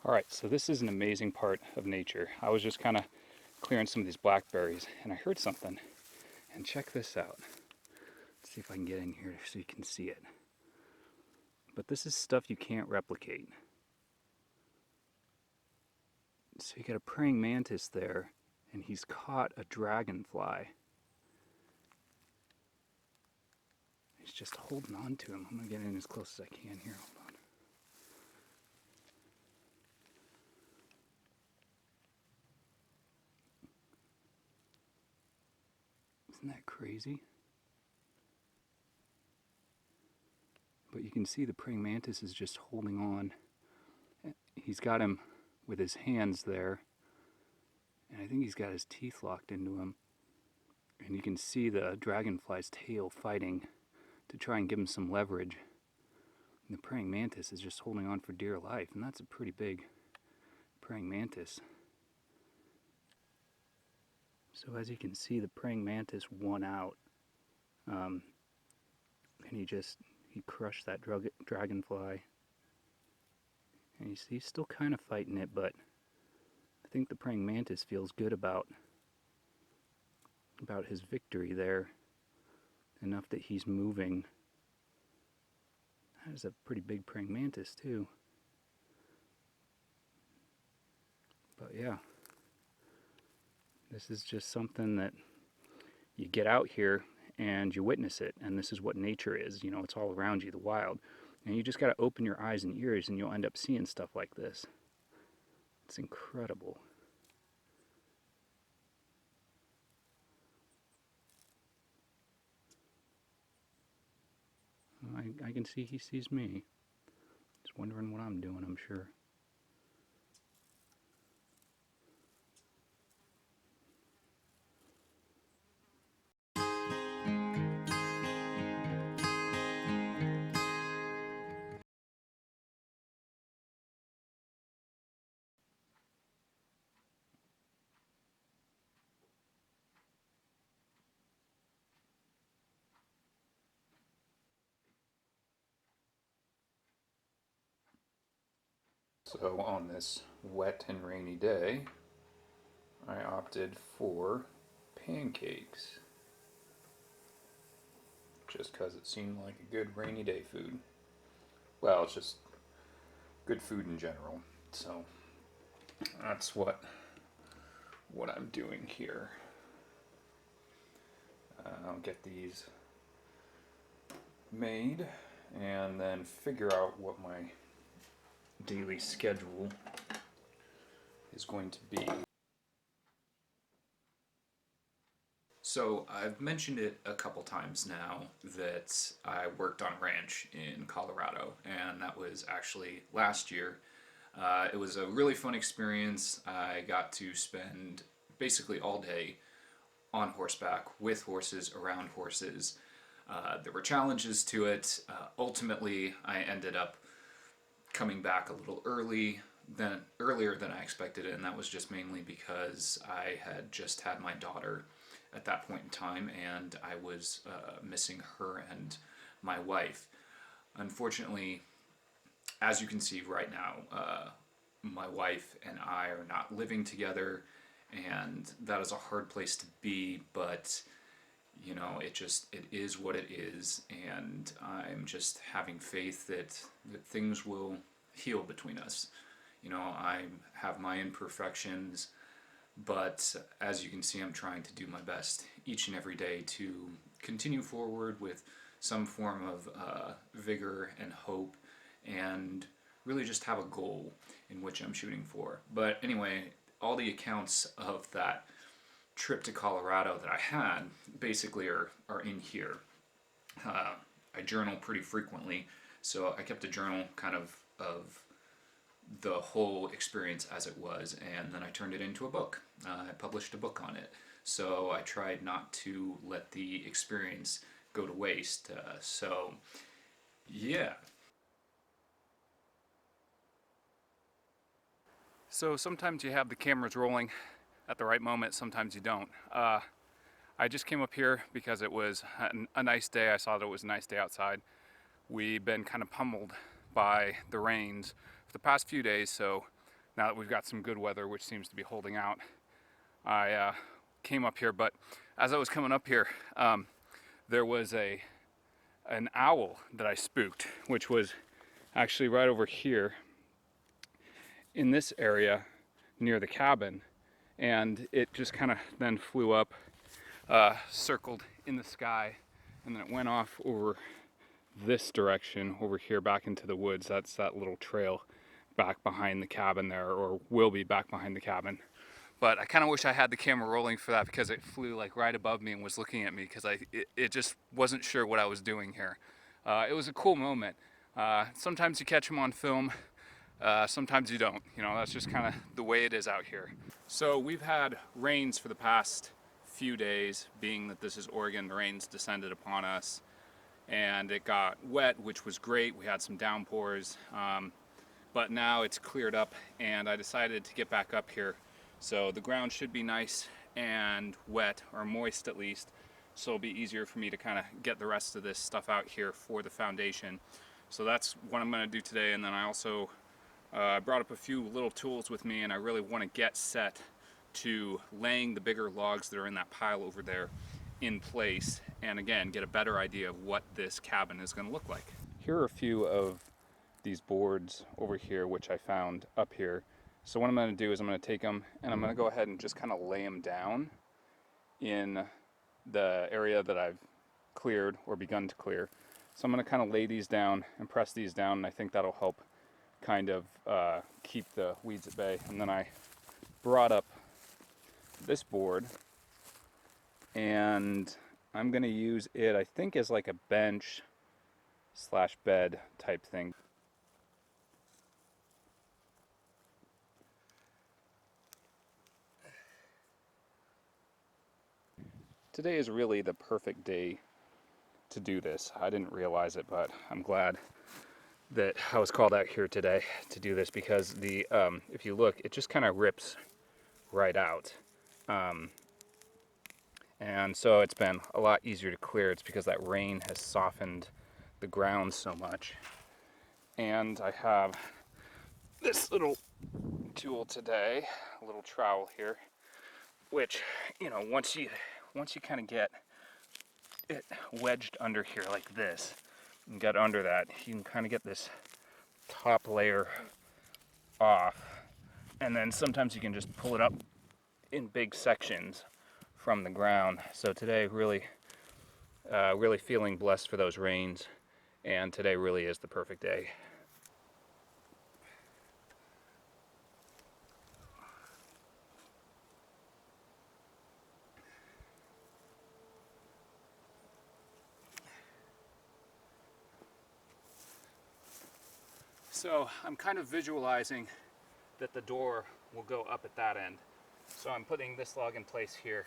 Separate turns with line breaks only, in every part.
All right, so this is an amazing part of nature. I was just kind of clearing some of these blackberries and I heard something. And check this out. Let's see if I can get in here so you can see it. But this is stuff you can't replicate. So you got a praying mantis there, and he's caught a dragonfly. He's just holding on to him. I'm gonna get in as close as I can here. Hold on. Isn't that crazy? But you can see the praying mantis is just holding on. He's got him with his hands there, and I think he's got his teeth locked into him. And you can see the dragonfly's tail fighting to try and give him some leverage. And the praying mantis is just holding on for dear life, and that's a pretty big praying mantis. So as you can see, the praying mantis won out, and he crushed that dragonfly. And he's still kind of fighting it, but I think the praying mantis feels good about his victory there, enough that he's moving. That is a pretty big praying mantis too. But yeah, this is just something that you get out here and you witness it, and this is what nature is. You know, it's all around you, the wild. And you just got to open your eyes and ears and you'll end up seeing stuff like this. It's incredible. I can see he sees me. He's wondering what I'm doing, I'm sure. So on this wet and rainy day, I opted for pancakes. Just because it seemed like a good rainy day food. Well, it's just good food in general. So that's what I'm doing here. I'll get these made and then figure out what my daily schedule is going to be. So I've mentioned it a couple times now that I worked on a ranch in Colorado, and that was actually last year. It was a really fun experience. I got to spend basically all day on horseback, with horses, around horses. There were challenges to it. Ultimately, I ended up coming back a little earlier than I expected, and that was just mainly because I had just had my daughter at that point in time, and I was missing her and my wife. Unfortunately, as you can see right now, my wife and I are not living together, and that is a hard place to be, but you know, it is what it is, and I'm just having faith that things will heal between us. You know, I have my imperfections, but as you can see, I'm trying to do my best each and every day to continue forward with some form of vigor and hope, and really just have a goal in which I'm shooting for. But anyway, all the accounts of that trip to Colorado that I had basically are in here. I journal pretty frequently, so I kept a journal kind of the whole experience as it was, and then I turned it into a book. I published a book on it. So I tried not to let the experience go to waste. So yeah. So sometimes you have the cameras rolling at the right moment, sometimes you don't. I just came up here because it was a nice day. I saw that it was a nice day outside. We've been kind of pummeled by the rains for the past few days, so
now that we've got some good weather, which seems to be holding out, I came up here. But as I was coming up here, there was an owl that I spooked, which was actually right over here in this area near the cabin. And it just kind of then flew up, circled in the sky, and then it went off over this direction over here back into the woods. That's that little trail back behind the cabin there, or will be back behind the cabin. But I kind of wish I had the camera rolling for that, because it flew like right above me and was looking at me, because it just wasn't sure what I was doing here. It was a cool moment. Sometimes you catch them on film, sometimes you don't. You know, that's just kind of the way it is out here. So we've had rains for the past few days, being that this is Oregon. The rains descended upon us and it got wet, which was great. We had some downpours, but now it's cleared up and I decided to get back up here. So the ground should be nice and wet, or moist at least, so it'll be easier for me to kind of get the rest of this stuff out here for the foundation. So that's what I'm going to do today. And then I also brought up a few little tools with me, and I really want to get set to laying the bigger logs that are in that pile over there in place, and again get a better idea of what this cabin is going to look like. Here are a few of these boards over here which I found up here. So what I'm going to do is I'm going to take them and I'm going to go ahead and just kind of lay them down in the area that I've cleared or begun to clear. So I'm going to kind of lay these down and press these down, and I think that'll help kind of keep the weeds at bay. And then I brought up this board, and I'm going to use it, I think, as like a bench slash bed type thing. Today is really the perfect day to do this. I didn't realize it, but I'm glad that I was called out here today to do this, because the if you look, it just kind of rips right out. And so it's been a lot easier to clear. It's because that rain has softened the ground so much. And I have this little tool today, a little trowel here, which, you know, once you kind of get it wedged under here like this and get under that, you can kind of get this top layer off, and then sometimes you can just pull it up in big sections from the ground. So today really feeling blessed for those rains, and today really is the perfect day. So I'm kind of visualizing that the door will go up at that end. So I'm putting this log in place here.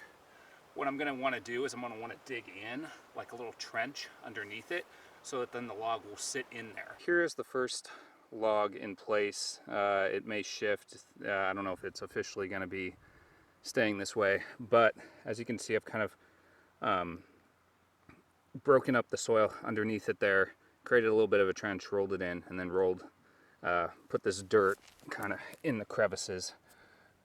What I'm going to want to do is I'm going to want to dig in like a little trench underneath it, so that then the log will sit in there. Here is the first log in place. It may shift. I don't know if it's officially going to be staying this way, but as you can see, I've kind of broken up the soil underneath it there, created a little bit of a trench, rolled it in, and then put this dirt kind of in the crevices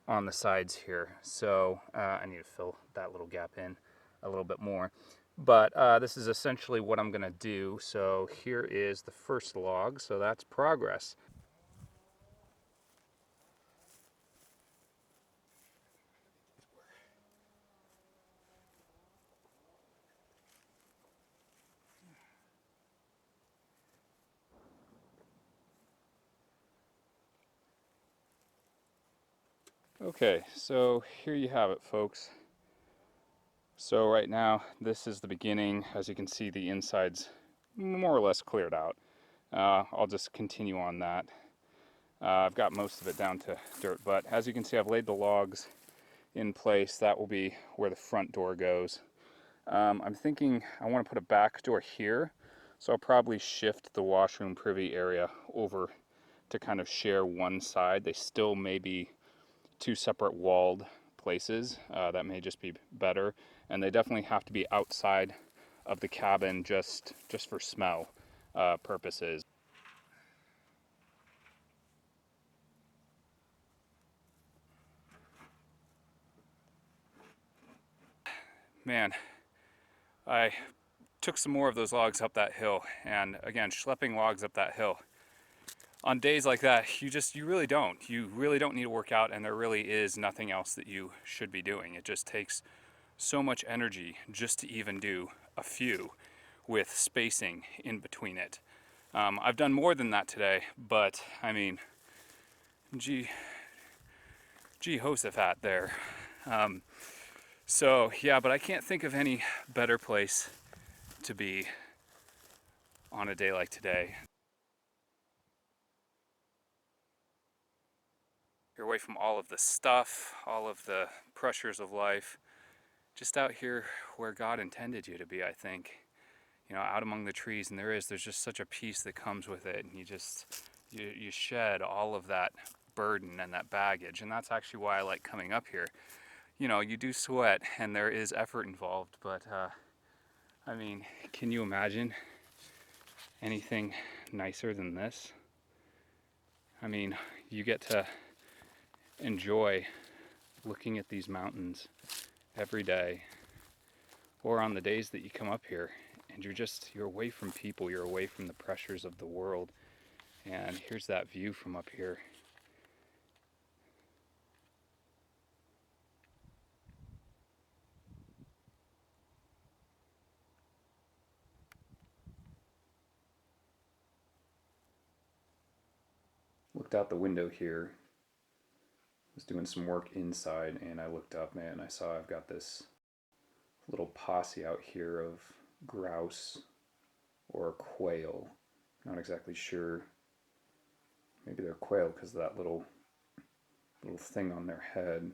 on the sides here. So I need to fill that little gap in a little bit more. But this is essentially what I'm going to do. So here is the first log. So that's progress. Okay, so here you have it, folks. So right now, this is the beginning. As you can see, the inside's more or less cleared out. I'll just continue on that. I've got most of it down to dirt, but as you can see, I've laid the logs in place. That will be where the front door goes. I'm thinking I want to put a back door here, so I'll probably shift the washroom privy area over to kind of share one side. They still may be two separate walled places. That may just be better, and they definitely have to be outside of the cabin just for smell purposes. man, I took some more of those logs up that hill, and again, schlepping logs up that hill. On days like that, you really don't. You really don't need to work out, and there really is nothing else that you should be doing. It just takes so much energy just to even do a few with spacing in between it. I've done more than that today, but I mean, gee, Jehoshaphat there. So yeah, but I can't think of any better place to be on a day like today. You're away from all of the stuff, all of the pressures of life, just out here where God intended you to be, I think. You know, out among the trees, and there's just such a peace that comes with it, and you shed all of that burden and that baggage, and that's actually why I like coming up here. You know, you do sweat and there is effort involved, but I mean, can you imagine anything nicer than this? I mean, you get to enjoy looking at these mountains every day, or on the days that you come up here, and you're away from people, you're away from the pressures of the world, and here's that view from up here.
Looked out the window here, was doing some work inside, and I looked up, man, I saw I've got this little posse out here of grouse or quail. Not exactly sure. Maybe they're quail because of that little thing on their head.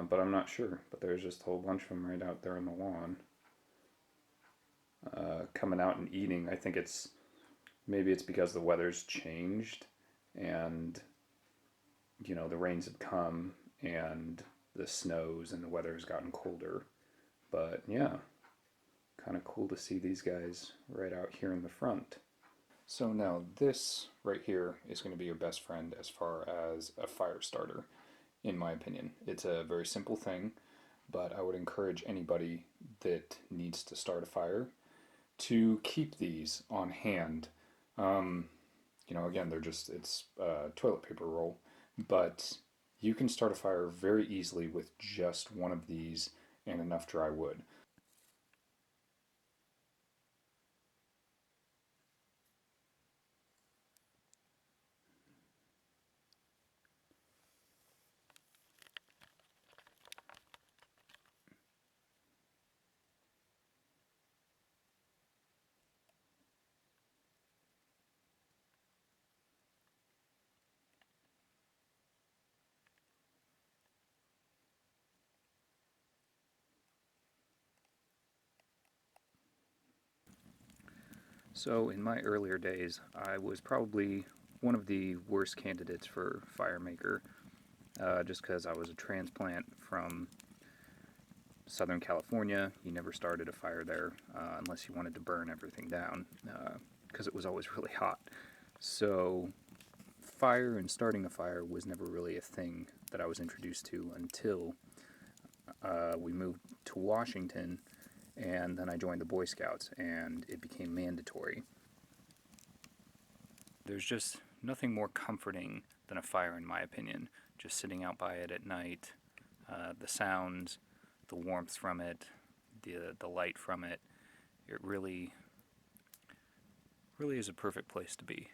But I'm not sure. But there's just a whole bunch of them right out there on the lawn, coming out and eating. I think maybe it's because the weather's changed, and the rains have come, and the snows, and the weather's gotten colder. But yeah, kind of cool to see these guys right out here in the front. So now this right here is going to be your best friend as far as a fire starter, in my opinion. It's a very simple thing, but I would encourage anybody that needs to start a fire to keep these on hand. Again, it's toilet paper roll, but you can start a fire very easily with just one of these and enough dry wood. So, in my earlier days, I was probably one of the worst candidates for fire maker, just because I was a transplant from Southern California. You never started a fire there unless you wanted to burn everything down, because it was always really hot. So, fire and starting a fire was never really a thing that I was introduced to until we moved to Washington, and then I joined the Boy Scouts, and it became mandatory. There's just nothing more comforting than a fire, in my opinion. Just sitting out by it at night, the sounds, the warmth from it, the light from it. It really is a perfect place to be.